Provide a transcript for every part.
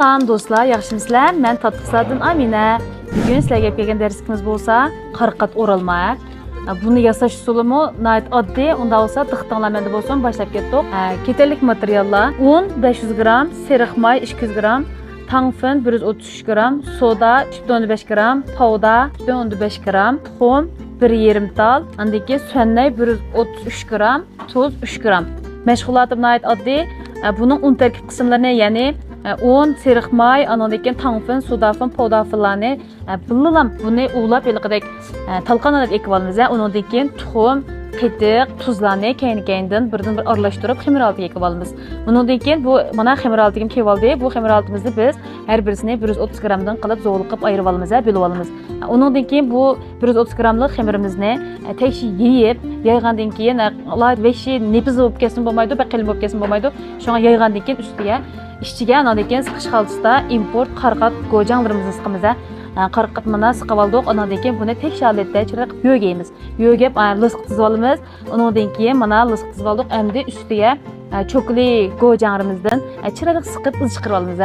Salam do'stlar, yaxshimisizlar? Men Tatlıqsadın Amina. Bugun sizlarga kelgan darsimiz bo'lsa, qarqat o'ralma. Buni yasash usulimi nayt oddiy, unda bo'lsa diqqatinglarmanda bo'lsin, boshlab ketdik. Ketarlik materiallar: un 500 gram, seriq may 200 gram, tangfin 133 gram, soda 15 gram, povda 15 gram, tuxum 1,5 tal, andiki suannay 133 gram, tuz 3 gram. Mashg'ulotim nayt oddiy. Bunun un tarkib qismlarini, ya'ni un, seriq may, anandaki tangfin, sodafin, povdafinlarni bilan buni ulab yilqidek talqanlanib ekib olamiz. Undan keyin tuxum, qatiq, tuzlarni keyin-keyindan birdan-bir aralashtirib xamir oldiga ekib olamiz. Undan keyin bu mana xamir oldiga kelib oldi. Bu xamir oldimizni biz har birisini 130 gramdan qilib zo'g'il qilib ayirib olamiz, bilib olamiz. Undan keyin bu 130 gramlik xamirimizni tekshi yeyib, yaygandan keyin alohida veshi nepiz bo'lib ketsin bo'lmaydi, baqilib bo'lib ketsin bo'lmaydi. Shunga yaygandan keyin ustiga ishchiga andan keyin siqish xaltasida import qarqat go'janglarimizni siqamiz. Qarqat mana siqib oldik. Undan keyin buni teksh holatda chiraq yo'gaymiz. Yo'gab lis qitizib olamiz. Undan keyin mana lis qitizib oldik. Endi ustiga cho'kli go'janglarimizdan chiraq siqib iz chiqarib olamiz.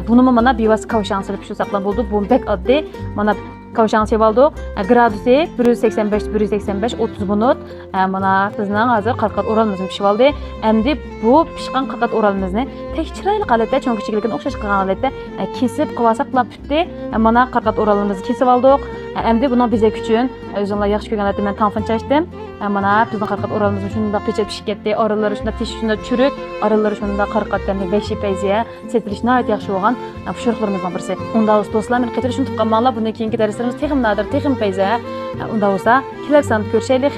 Buni mana bevosita kavshang silib shu saqlan bo'ldi. Bu bek oddiy. Mana kavshang silib oldik. Gradusi 185 30 minut. Mana bizning hozir qarqat o'ralmamizni pishib oldi. Endi bu pishgan qarqat o'ralmamizni tek chiroyli holatda, cho'nkichikligini o'xshash qilgan holatda kesib qilsak bilan putdi. Mana qarqat o'ralmamizni kesib oldik. Endi buni bezak uchun o'zimlar yaxshi ko'rgan holatda men tanfin chashdim. Mana bizning qarqat o'ralmamiz shunda pechib pishib ketdi. Oralari shunda tish shunda churuk, oralari shunda qarqatdan 5 payziya setilishni ayt yaxshi bo'lgan. Pishiriqlarimizdan birisi. Unda do'stlar, men qaytarish unutib qolmanglar. Bundan keyingi darslarimiz texim nadir, texim payziya. Unda bo'lsa, kelaksan ko'rishaylik.